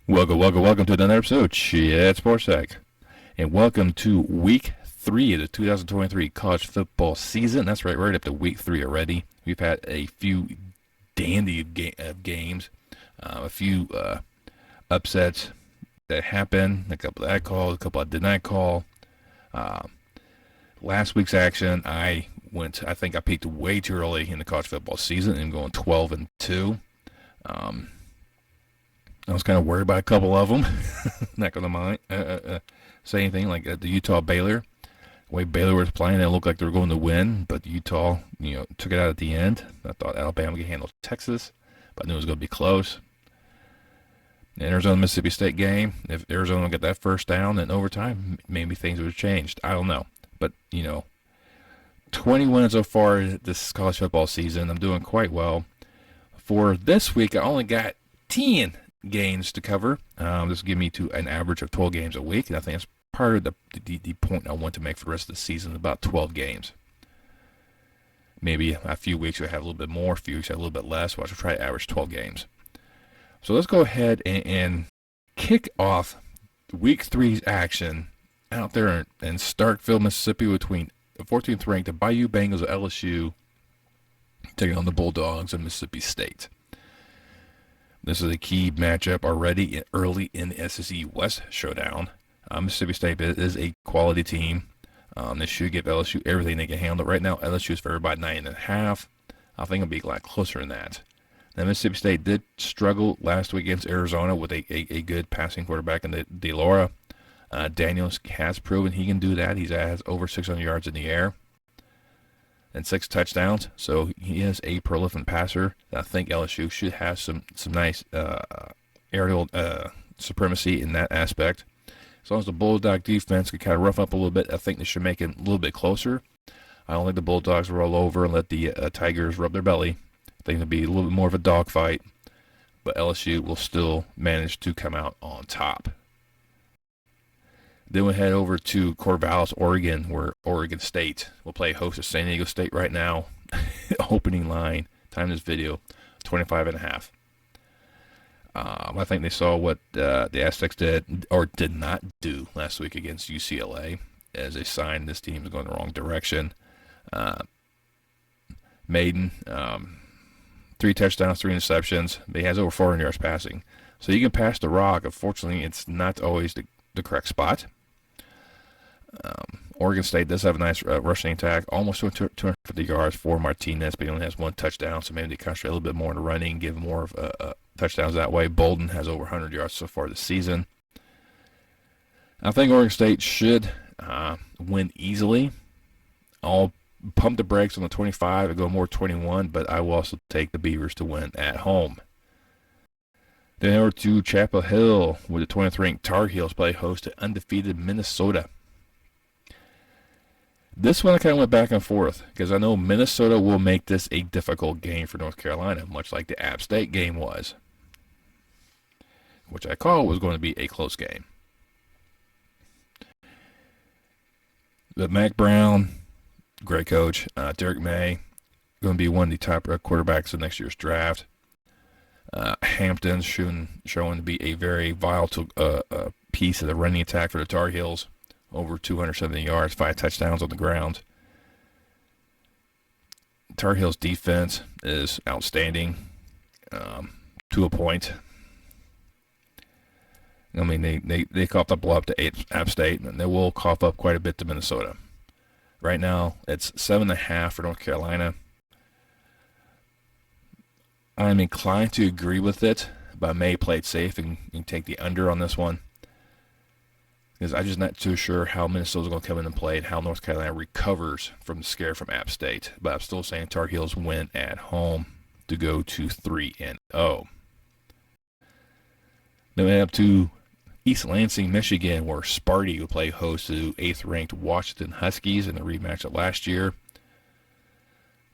Welcome to another episode of Chat Sports Tech. And welcome to week 3 of the 2023 college football season. That's right, we're right up to week 3 already. We've had a few dandy games, a few upsets that happened, a couple that I called, a couple I did not call. Last week's action, I think I peaked way too early in the college football season and going 12-2. I was kind of worried about a couple of them. Not going to say anything like the Utah-Baylor. The way Baylor was playing, it looked like they were going to win, but Utah, took it out at the end. I thought Alabama could handle Texas, but I knew it was going to be close. The Arizona-Mississippi State game, if Arizona got that first down in overtime, maybe things would have changed. I don't know. But, 20 wins so far this college football season. I'm doing quite well. For this week, I only got 10 games to cover. This will give me to an average of 12 games a week, and I think that's part of the point I want to make for the rest of the season, about 12 games. Maybe a few weeks I have a little bit more, a few weeks I have a little bit less, so I should try to average 12 games. So let's go ahead and kick off week 3's action out there in Starkville, Mississippi, between the 14th ranked the Bayou Bengals of LSU taking on the Bulldogs of Mississippi State. This is a key matchup already early in the SEC West Showdown. Mississippi State is a quality team. They should give LSU everything they can handle. Right now, LSU is favored by 9.5. I think it'll be a lot closer than that. Now, Mississippi State did struggle last week against Arizona with a good passing quarterback in DeLaura. Daniels has proven he can do that. He has over 600 yards in the air and 6 touchdowns, so he is a prolific passer. I think LSU should have some nice aerial supremacy in that aspect. As long as the Bulldog defense can kind of rough up a little bit, I think they should make it a little bit closer. I don't think the Bulldogs roll over and let the Tigers rub their belly. I think it'll be a little bit more of a dogfight, but LSU will still manage to come out on top. Then we head over to Corvallis, Oregon, where Oregon State will play host to San Diego State right now. Opening line, time this video, 25.5. I think they saw what the Aztecs did or did not do last week against UCLA as a sign this team is going the wrong direction. Maiden, 3 touchdowns, 3 interceptions. He has over 400 yards passing. So you can pass the rock. Unfortunately, it's not always the correct spot. Oregon State does have a nice rushing attack, almost 250 yards for Martinez, but he only has 1 touchdown, so maybe they concentrate a little bit more on the running, give more of touchdowns that way. Bolden has over 100 yards so far this season. I think Oregon State should win easily. I'll pump the brakes on the 25 and go more 21, but I will also take the Beavers to win at home. Then over to Chapel Hill, where the 20th ranked Tar Heels play host to undefeated Minnesota. This one I kind of went back and forth because I know Minnesota will make this a difficult game for North Carolina, much like the App State game was, which I call was going to be a close game. But Mac Brown, great coach, Derek May, going to be one of the top quarterbacks of next year's draft. Hampton's showing to be a very vital piece of the running attack for the Tar Heels. Over 270 yards, 5 touchdowns on the ground. Tar Heels defense is outstanding to a point. I mean, they coughed up a blow up to App State, and they will cough up quite a bit to Minnesota. Right now, it's 7.5 for North Carolina. I'm inclined to agree with it, but I may play it safe and take the under on this one. Because I'm just not too sure how Minnesota's going to come in and play and how North Carolina recovers from the scare from App State. But I'm still saying Tar Heels win at home to go to 3-0. Then we head up to East Lansing, Michigan, where Sparty will play host to 8th-ranked Washington Huskies in the rematch of last year.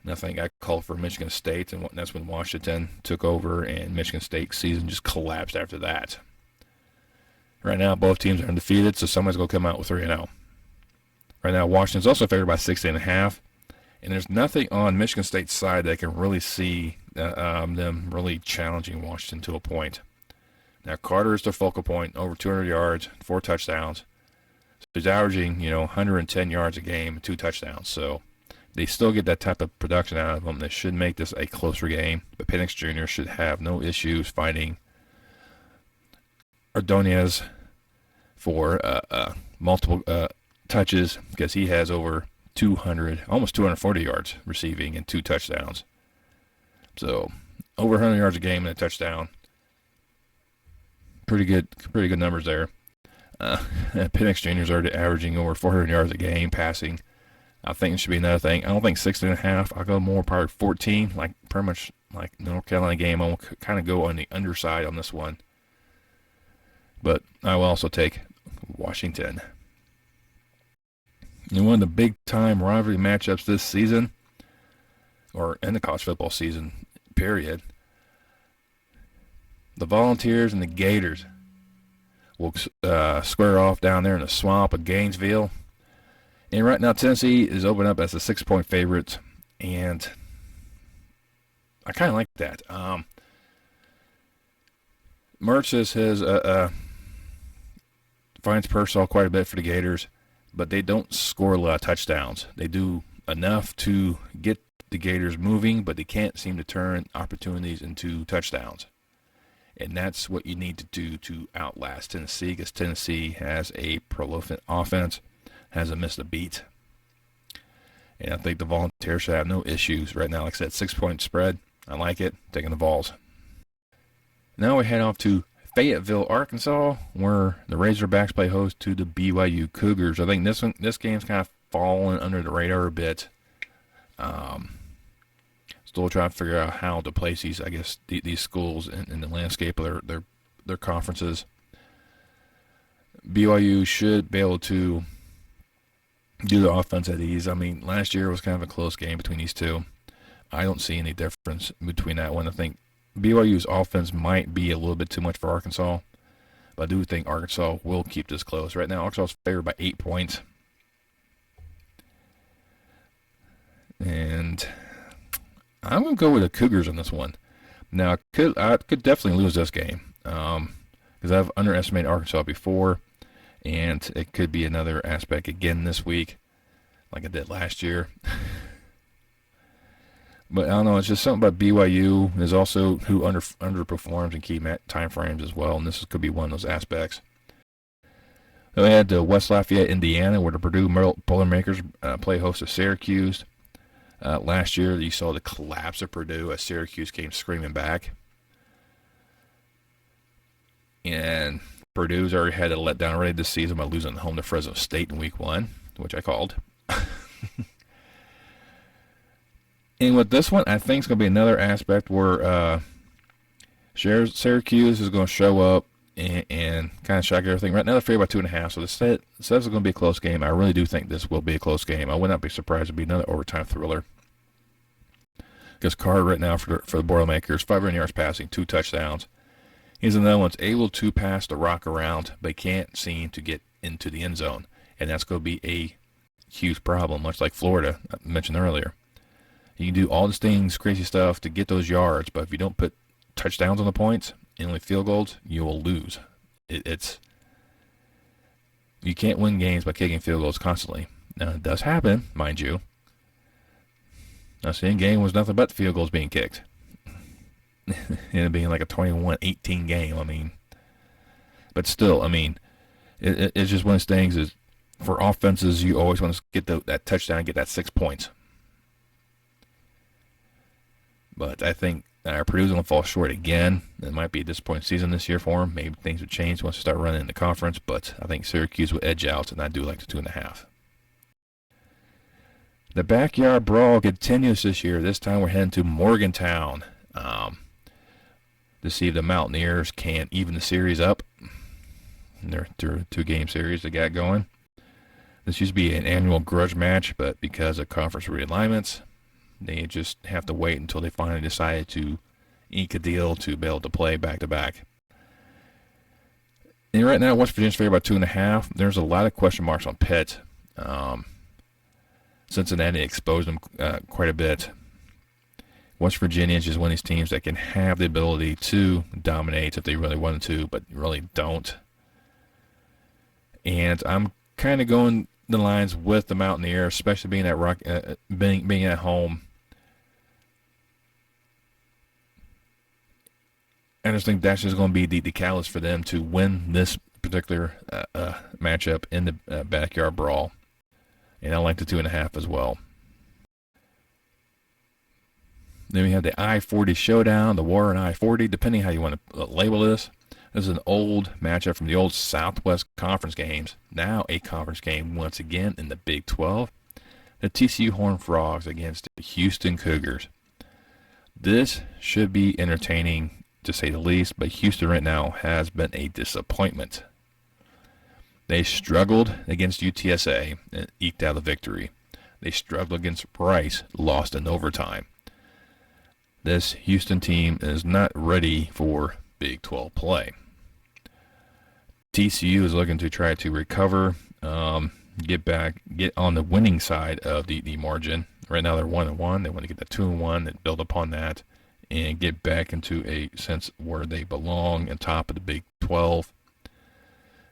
And I think I called for Michigan State, and that's when Washington took over, and Michigan State's season just collapsed after that. Right now, both teams are undefeated, so somebody's going to come out with 3-0. Right now, Washington's also favored by 16.5, and there's nothing on Michigan State's side that can really see them really challenging Washington to a point. Now Carter is the focal point, over 200 yards, 4 touchdowns. So he's averaging, 110 yards a game, 2 touchdowns. So they still get that type of production out of him. They should make this a closer game. But Penix Jr. should have no issues fighting Ordonez for multiple touches, because he has over 200, almost 240 yards receiving and 2 touchdowns. So over 100 yards a game and a touchdown. Pretty good numbers there. Penix Jr. is already averaging over 400 yards a game passing. I think it should be another thing. I don't think 16.5. I'll go more probably 14, like pretty much like North Carolina game. I'll kind of go on the underside on this one. But I will also take Washington. And one of the big-time rivalry matchups this season, or in the college football season, period, the Volunteers and the Gators will square off down there in the swamp of Gainesville. And right now, Tennessee is opened up as a 6-point favorite, and I kind of like that. Mertz has finds Purcell quite a bit for the Gators, but they don't score a lot of touchdowns. They do enough to get the Gators moving, but they can't seem to turn opportunities into touchdowns. And that's what you need to do to outlast Tennessee, because Tennessee has a prolific offense, hasn't missed a beat. And I think the Volunteers should have no issues right now. Like I said, 6-point spread. I like it. Taking the Vols. Now we head off to Fayetteville, Arkansas, where the Razorbacks play host to the BYU Cougars. I think this game's kind of fallen under the radar a bit. Still trying to figure out how to place these schools in the landscape of their conferences. BYU should be able to do the offense at ease. I mean, last year was kind of a close game between these two. I don't see any difference between that one. I think BYU's offense might be a little bit too much for Arkansas, but I do think Arkansas will keep this close. Right now, Arkansas is favored by 8 points. And I'm going to go with the Cougars on this one. Now, I could definitely lose this game because I've underestimated Arkansas before, and it could be another aspect again this week like I did last year. But I don't know, it's just something about BYU is also who underperforms in key time frames as well, and this could be one of those aspects. We had West Lafayette, Indiana, where the Purdue Boilermakers play host to Syracuse. Last year, you saw the collapse of Purdue as Syracuse came screaming back. And Purdue's already had a letdown already this season by losing home to Fresno State in week 1, which I called. And with this one, I think it's going to be another aspect where Syracuse is going to show up and kind of shock everything. Right now, they're favored by 2.5, so the set is going to be a close game. I really do think this will be a close game. I would not be surprised to be another overtime thriller. Because Carter right now for the Boilermakers, 500 yards passing, 2 touchdowns. He's another one that's able to pass the rock around, but can't seem to get into the end zone. And that's going to be a huge problem, much like Florida, I mentioned earlier. You can do all these things, crazy stuff to get those yards, but if you don't put touchdowns on the points and only field goals, you will lose. You can't win games by kicking field goals constantly. Now, it does happen, mind you. Now, the end game was nothing but field goals being kicked. And it being like a 21-18 game, I mean. But still, I mean, it's just one of those things is for offenses, you always want to get that touchdown and get that 6 points. But I think Purdue's going to fall short again. It might be a disappointing season this year for them. Maybe things would change once they start running in the conference, but I think Syracuse will edge out, and I do like the 2.5. The backyard brawl continues this year. This time we're heading to Morgantown to see if the Mountaineers can even the series up. Their 2-game series they got going. This used to be an annual grudge match, but because of conference realignments, they just have to wait until they finally decide to ink a deal to be able to play back-to-back. And right now, West Virginia's favored by 2.5. There's a lot of question marks on Pitt. Cincinnati exposed them quite a bit West Virginia is just one of these teams that can have the ability to dominate if they really wanted to, but really don't. And I'm kind of going the lines with the Mountaineers, especially being at being at home. I just think that's just going to be the catalyst for them to win this particular matchup in the backyard brawl. And I like the 2.5 as well. Then we have the I-40 Showdown, the War on I-40, depending how you want to label this. This is an old matchup from the old Southwest Conference games. Now a conference game once again in the Big 12. The TCU Horned Frogs against the Houston Cougars. This should be entertaining, to say the least, but Houston right now has been a disappointment. They struggled against UTSA and eked out a victory. They struggled against Rice, lost in overtime. This Houston team is not ready for Big 12 play. TCU is looking to try to recover, get on the winning side of the margin. Right now they're 1-1. They want to get that 2-1 and build upon that and get back into a sense where they belong on top of the Big 12.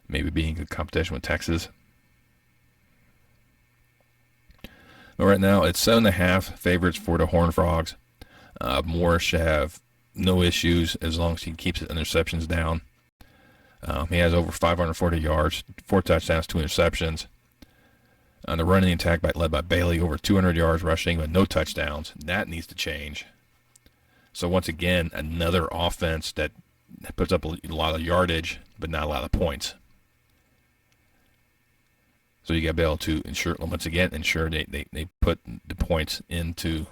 Maybe being in competition with Texas. But right now it's 7.5 favorites for the Horned Frogs. Morris should have no issues as long as he keeps his interceptions down. He has over 540 yards, 4 touchdowns, 2 interceptions. On the running attack led by Bailey, over 200 yards rushing, but no touchdowns. That needs to change. So once again, another offense that puts up a lot of yardage, but not a lot of points. So you got to be able to ensure they put the points into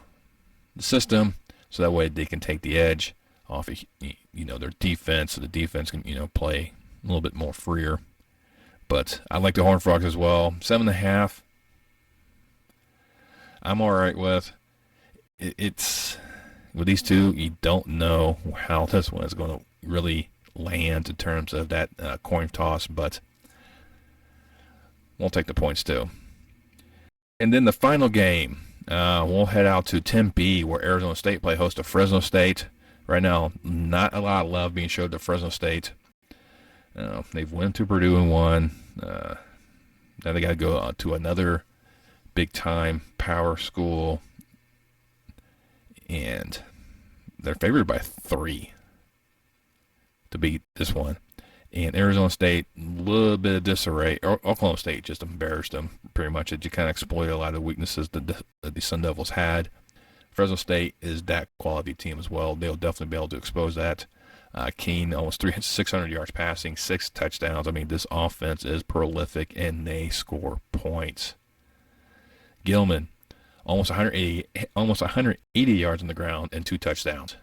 the system, so that way they can take the edge off of, their defense, so the defense can, play a little bit more freer. But I like the Horned Frogs as well. 7.5. I'm all right with. It's with these two, you don't know how this one is going to really land in terms of that coin toss, but we'll take the points too. And then the final game, we'll head out to Tempe, where Arizona State play host to Fresno State. Right now, not a lot of love being showed to Fresno State. They've went to Purdue and won. Now they got to go to another big-time power school, and they're favored by 3 to beat this one. And Arizona State, a little bit of disarray. Oklahoma State just embarrassed them pretty much. It just kind of exploited a lot of the weaknesses that the Sun Devils had. Fresno State is that quality team as well. They'll definitely be able to expose that. Keene, almost 600 yards passing, 6 touchdowns. I mean, this offense is prolific, and they score points. Gilman, almost 180 yards on the ground and 2 touchdowns.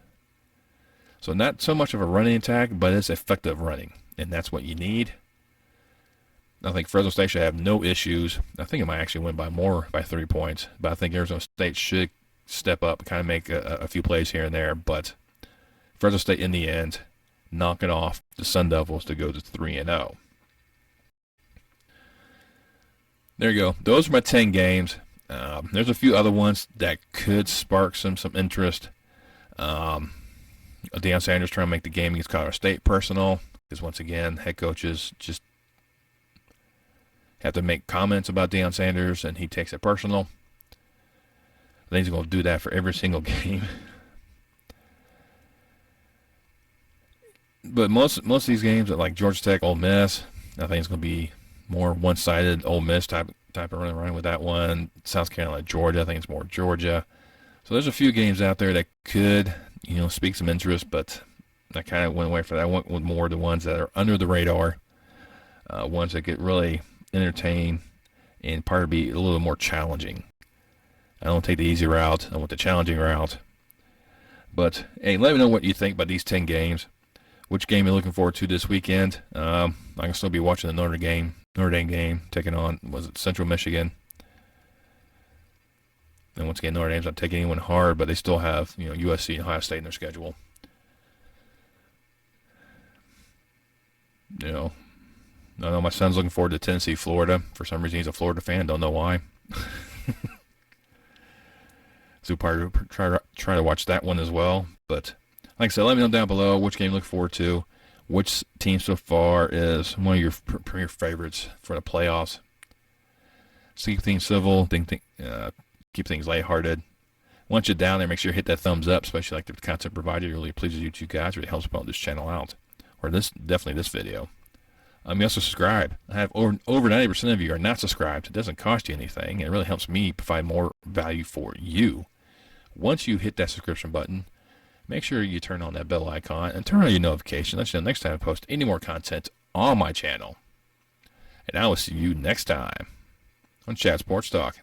So not so much of a running attack, but it's effective running, and that's what you need. I think Fresno State should have no issues. I think it might actually win by 3 points, but I think Arizona State should step up and kind of make a few plays here and there. But Fresno State, in the end, knocking off the Sun Devils to go to 3-0. There you go. Those are my 10 games. There's a few other ones that could spark some interest. Deion Sanders trying to make the game against Colorado State personal, because once again, head coaches just have to make comments about Deion Sanders, and he takes it personal. I think he's going to do that for every single game. But most of these games, like Georgia Tech, Ole Miss, I think it's going to be more one-sided Ole Miss type of running around with that one. South Carolina, Georgia, I think it's more Georgia. So there's a few games out there that could, speak some interest, but I kind of went away from that. I went with more the ones that are under the radar, ones that get really entertain and probably be a little more challenging. I don't take the easy route. I want the challenging route. But, hey, let me know what you think about these 10 games. Which game you're looking forward to this weekend? I can still be watching the Notre Dame game, taking on, Central Michigan. And once again, Notre Dame's not taking anyone hard, but they still have, USC and Ohio State in their schedule. I know my son's looking forward to Tennessee, Florida. For some reason, he's a Florida fan. Don't know why. So we'll probably try to watch that one as well. But like I said, let me know down below which game you look forward to. Which team so far is one of your premier favorites for the playoffs. So keep things civil, keep things lighthearted. Once you're down there, make sure you hit that thumbs up, especially like the content provided. It really pleases you two guys. It really helps promote this channel out. Or definitely this video. You also subscribe. I have over 90% of you are not subscribed. It doesn't cost you anything. It really helps me provide more value for you. Once you hit that subscription button, make sure you turn on that bell icon and turn on your notification. Let you know next time I post any more content on my channel. And I will see you next time on Chat Sports Talk.